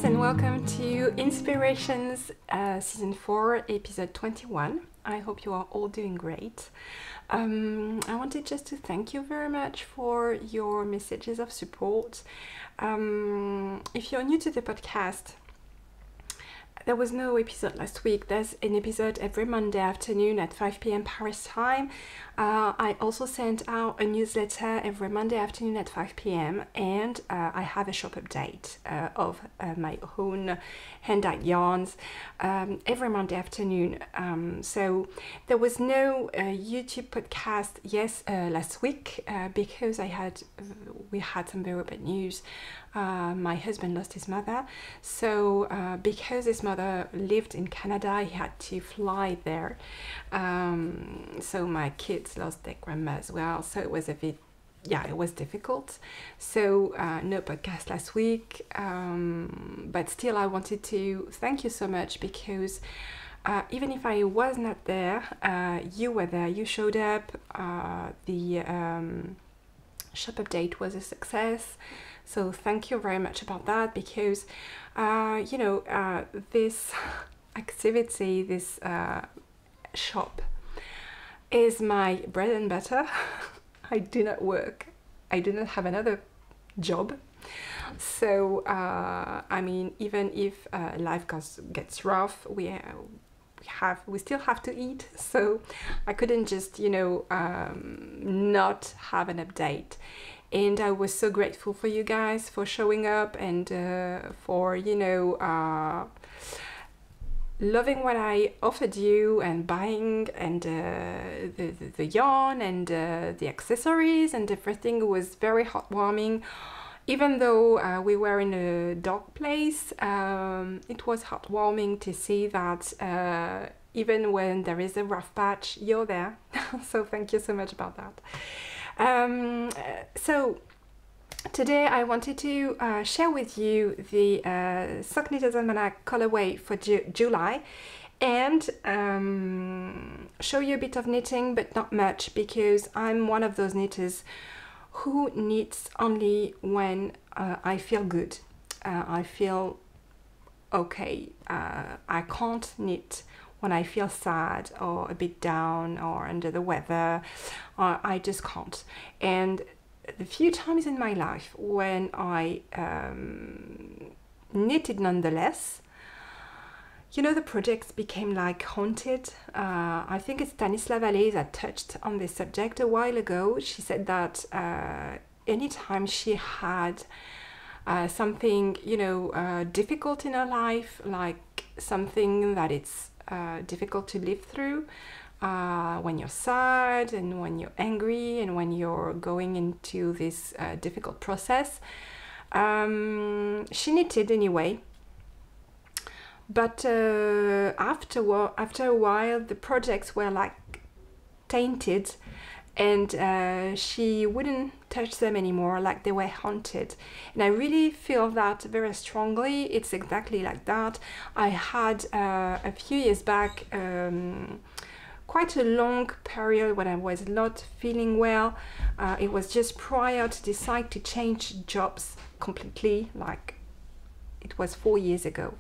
guys, and welcome to Inspirations Season 4, Episode 21. I hope you are all doing great. I wanted just to thank you very much for your messages of support. If you're new to the podcast, there was no episode last week. There's an episode every Monday afternoon at 5 p.m. Paris time. I also sent out a newsletter every Monday afternoon at 5 p.m. and I have a shop update of my own hand-dyed yarns every Monday afternoon. So there was no YouTube podcast, last week because we had some very bad news. My husband lost his mother, so because his mother lived in Canada, he had to fly there. So my kids lost their grandma as well, so it was it was difficult. So no podcast last week, but still I wanted to thank you so much because even if I was not there, you were there, you showed up. The shop update was a success, so thank you very much about that, because this activity, this shop is my bread and butter. I do not work, I do not have another job, so I mean, even if life gets rough, we still have to eat, so I couldn't just not have an update. And I was so grateful for you guys for showing up and for loving what I offered you and buying, and the yarn and the accessories and everything was very heartwarming. Even though we were in a dark place, it was heartwarming to see that even when there is a rough patch, you're there. So thank you so much about that. So today I wanted to share with you the Sock Knitters Almanac colorway for July, and show you a bit of knitting, but not much, because I'm one of those knitters who knits only when I feel good. I feel okay. I can't knit when I feel sad or a bit down or under the weather. I just can't. And the few times in my life when I knitted nonetheless, the projects became like haunted. I think it's Stanisla Vallée that touched on this subject a while ago. She said that anytime she had something, difficult in her life, like something that it's difficult to live through, when you're sad and when you're angry and when you're going into this difficult process, she knitted anyway. But after a while, the projects were like tainted, and she wouldn't touch them anymore, like they were haunted. And I really feel that very strongly. It's exactly like that. I had a few years back quite a long period when I was not feeling well. It was just prior to decide to change jobs completely, like it was 4 years ago,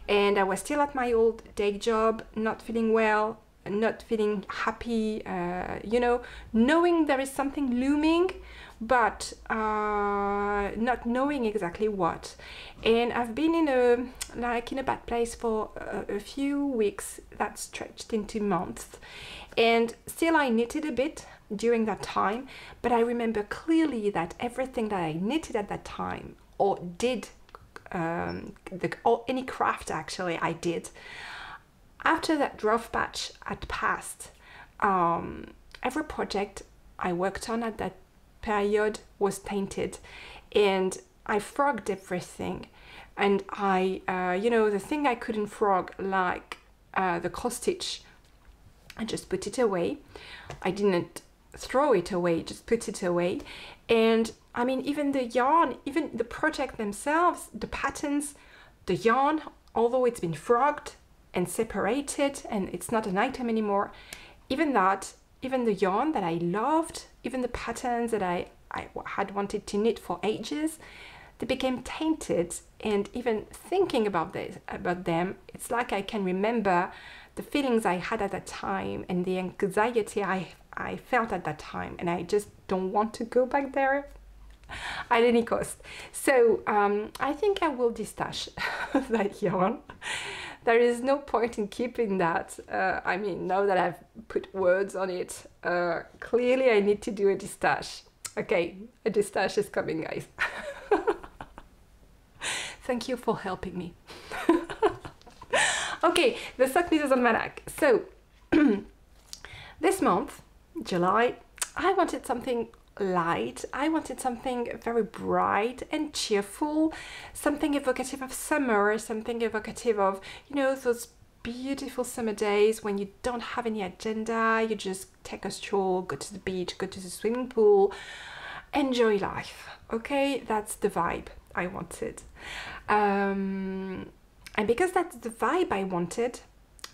and I was still at my old day job, not feeling well, not feeling happy, knowing there is something looming, but not knowing exactly what. And I've been in a bad place for a few weeks that stretched into months, and still I knitted a bit during that time, but I remember clearly that everything that I knitted at that time, or did, or any craft actually I did, after that rough patch had passed, every project I worked on at that period was tainted, and I frogged everything. And I, the thing I couldn't frog, like the cross stitch, I just put it away. I didn't throw it away, just put it away. And I mean, even the yarn, even the project themselves, the patterns, the yarn, although it's been frogged and separated and it's not an item anymore, even that, even the yarn that I loved, even the patterns that I had wanted to knit for ages, they became tainted, and even thinking about them, it's like I can remember the feelings I had at that time and the anxiety I felt at that time, and I just don't want to go back there at any cost. So I think I will destash that yarn. There is no point in keeping that. I mean, now that I've put words on it, clearly I need to do a destash. Okay, a destash is coming, guys. Thank you for helping me. Okay, the sock knitter's almanac. So this month, July, I wanted something light. I wanted something very bright and cheerful, something evocative of summer, something evocative of, you know, those beautiful summer days when you don't have any agenda, you just take a stroll, go to the beach, go to the swimming pool, enjoy life. Okay, that's the vibe I wanted. And because that's the vibe I wanted,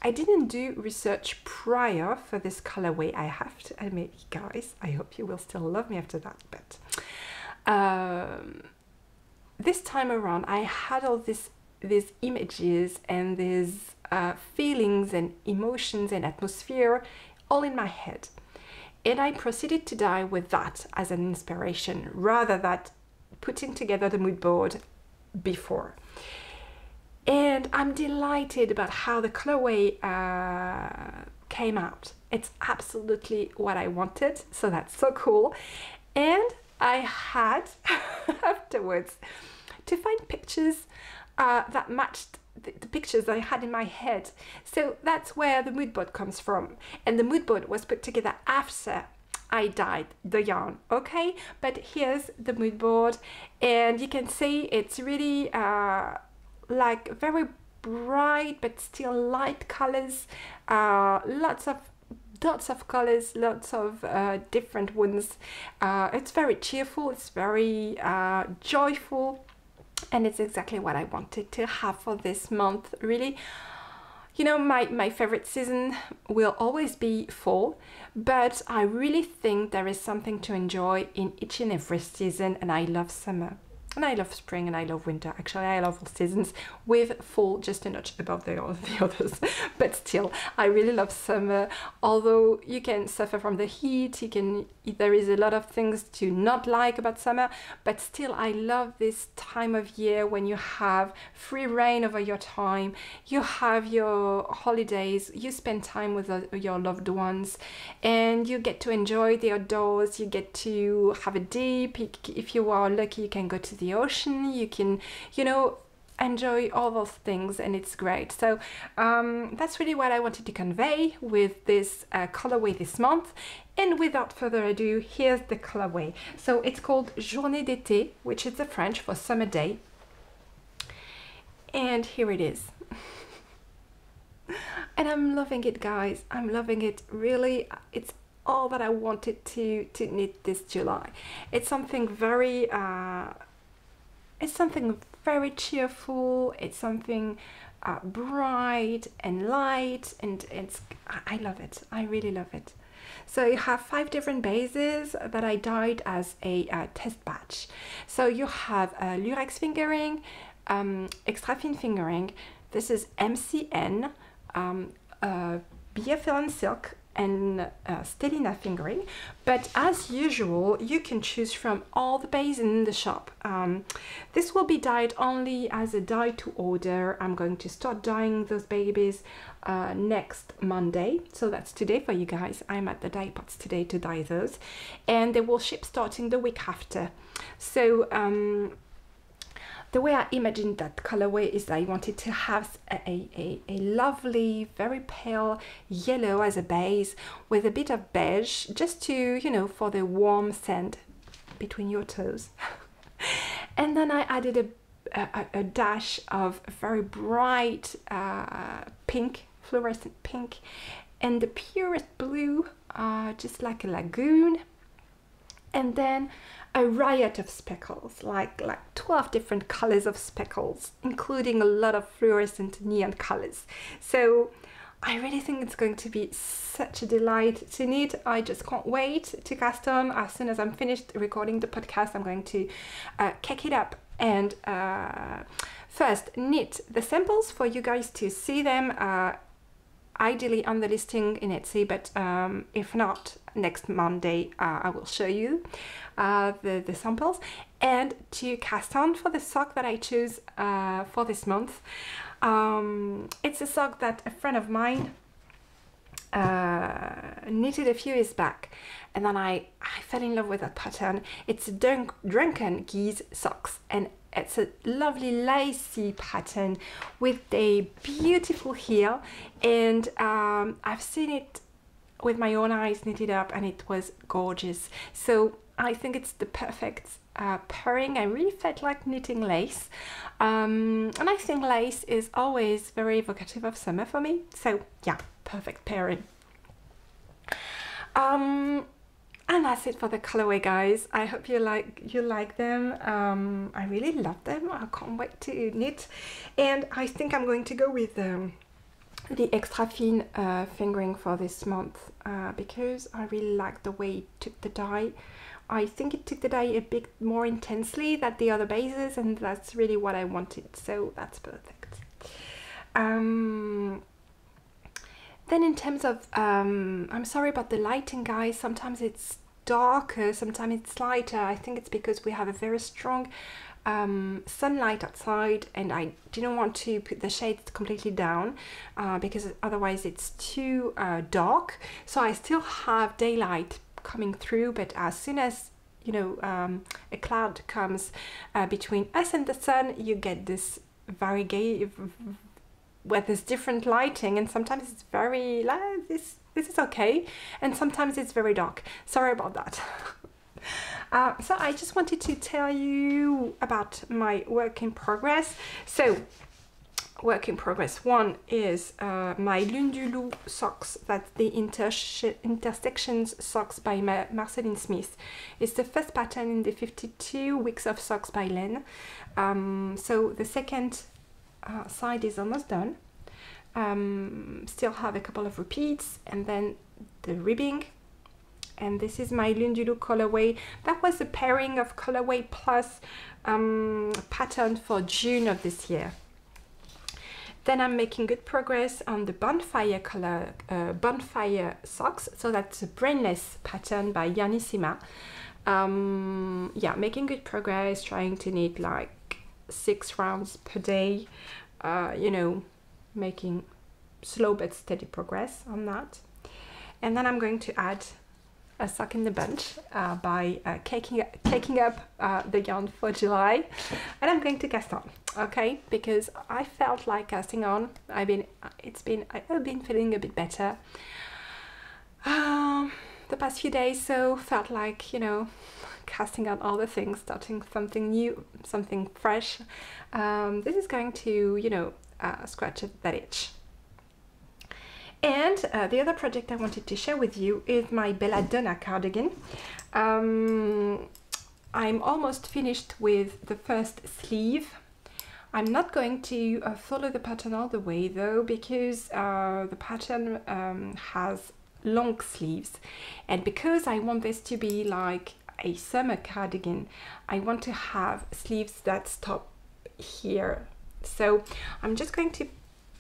I didn't do research prior for this colorway. I have to admit, guys, I hope you will still love me after that, but this time around I had all these images and these feelings and emotions and atmosphere all in my head, and I proceeded to dye with that as an inspiration rather than putting together the mood board before. And I'm delighted about how the colorway came out. It's absolutely what I wanted, so that's so cool. And I had afterwards to find pictures that matched the pictures I had in my head. So that's where the mood board comes from. And the mood board was put together after I dyed the yarn, okay? But here's the mood board, and you can see it's really like very bright but still light colors, lots of dots of colors, lots of different ones. It's very cheerful, it's very joyful, and it's exactly what I wanted to have for this month, really. You know, my favorite season will always be fall, but I really think there is something to enjoy in each and every season, and I love summer. And I love spring and I love winter. Actually, I love all seasons, with fall just a notch above the others. But still, I really love summer. Although you can suffer from the heat, there is a lot of things to not like about summer. But still, I love this time of year when you have free reign over your time. You have your holidays. You spend time with your loved ones, and you get to enjoy the outdoors. You get to have a dip. If you are lucky, you can go to the ocean, you can, you know, enjoy all those things, and it's great. So that's really what I wanted to convey with this colorway this month. And without further ado, here's the colorway. So it's called Journée d'été, which is the French for summer day, and here it is. And I'm loving it, guys. I'm loving it, really. It's all that I wanted to knit this July. It's something very cheerful. It's something bright and light, and I love it. I really love it. So you have 5 different bases that I dyed as a test batch. So you have lurex fingering, extra fine fingering. This is MCN, BFL silk, and Stellina fingering, but as usual you can choose from all the bases in the shop. This will be dyed only as a dye to order. I'm going to start dyeing those babies next Monday, so that's today for you guys. I'm at the dye pots today to dye those, and they will ship starting the week after. So the way I imagined that colorway is I wanted to have a lovely, very pale yellow as a base with a bit of beige, just to, you know, for the warm sand between your toes. And then I added a dash of very bright pink, fluorescent pink, and the purest blue, just like a lagoon. And then a riot of speckles, like 12 different colors of speckles, including a lot of fluorescent neon colors. So I really think it's going to be such a delight to knit. I just can't wait to cast on. As soon as I'm finished recording the podcast, I'm going to kick it up And first, knit the samples for you guys to see them, ideally on the listing in Etsy, but if not, next Monday I will show you the samples, and to cast on for the sock that I choose for this month. It's a sock that a friend of mine knitted a few years back, and then I fell in love with that pattern. It's a drunken geese socks, and it's a lovely lacy pattern with a beautiful heel, and I've seen it with my own eyes knitted up, and it was gorgeous. So I think it's the perfect pairing. I really felt like knitting lace, and I think lace is always very evocative of summer for me, so yeah, perfect pairing. And that's it for the colorway, guys. I hope you like them. I really love them. I can't wait to knit, and I think I'm going to go with the extra thin fingering for this month, because I really like the way it took the dye. I think it took the dye a bit more intensely than the other bases, and that's really what I wanted, so that's perfect. Then in terms of, I'm sorry about the lighting, guys. Sometimes it's darker, sometimes it's lighter. I think it's because we have a very strong sunlight outside, and I didn't want to put the shades completely down because otherwise it's too dark. So I still have daylight coming through, but as soon as, you know, a cloud comes between us and the sun, you get this variegate where there's different lighting, and sometimes it's very this is okay, and sometimes it's very dark. Sorry about that. So I just wanted to tell you about my work in progress. So work in progress 1 is my Lune du Loup socks. That's the intersections socks by Marceline Smith. It's the first pattern in the 52 weeks of socks by Len. So the second side is almost done. Still have a couple of repeats, and then the ribbing. And this is my Lune du Loup colorway. That was a pairing of colorway plus pattern for June of this year. Then I'm making good progress on the Bonfire color, Bonfire socks. So that's a brainless pattern by Yanissima. Yeah, making good progress, trying to knit like 6 rounds per day. You know, making slow but steady progress on that. And then I'm going to add a sock in the bunch by taking up the yarn for July, and I'm going to cast on, okay, because I felt like casting on. I've been feeling a bit better the past few days, so felt like, you know, casting on all the things, starting something new, something fresh. This is going to, you know, scratch that itch. And the other project I wanted to share with you is my Belladonna cardigan. I'm almost finished with the first sleeve. I'm not going to follow the pattern all the way though, because the pattern has long sleeves, and because I want this to be like a summer cardigan, I want to have sleeves that stop here. So I'm just going to,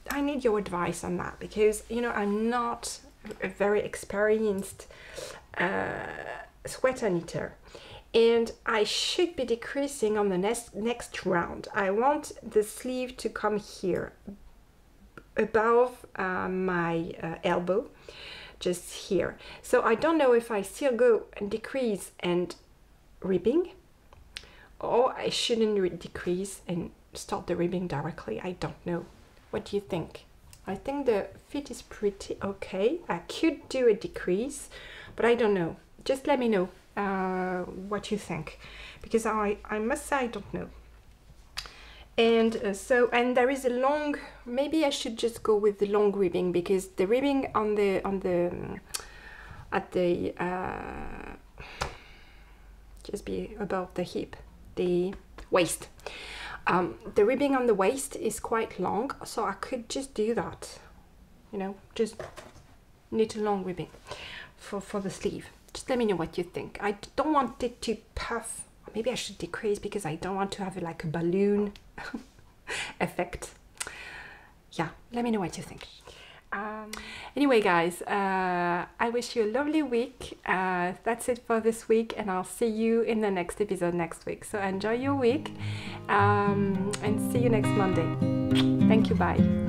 I need your advice on that, because, you know, I'm not a very experienced sweater knitter, and I should be decreasing on the next round. I want the sleeve to come here above my elbow, just here. So I don't know if I still go and decrease and ribbing, or I shouldn't decrease and start the ribbing directly. I don't know. What do you think? I think the fit is pretty okay. I could do a decrease, but I don't know. Just let me know what you think, because I must say I don't know. And so, and there is a long, maybe I should just go with the long ribbing, because the ribbing at the just be above the hip, the waist. The ribbing on the waist is quite long, so I could just do that, you know, just knit a long ribbing for the sleeve. Just let me know what you think. I don't want it to puff. I maybe I should decrease because I don't want to have like a balloon effect. Yeah, let me know what you think. Anyway guys, I wish you a lovely week. That's it for this week, and I'll see you in the next episode next week. So enjoy your week, and see you next Monday. Thank you, bye.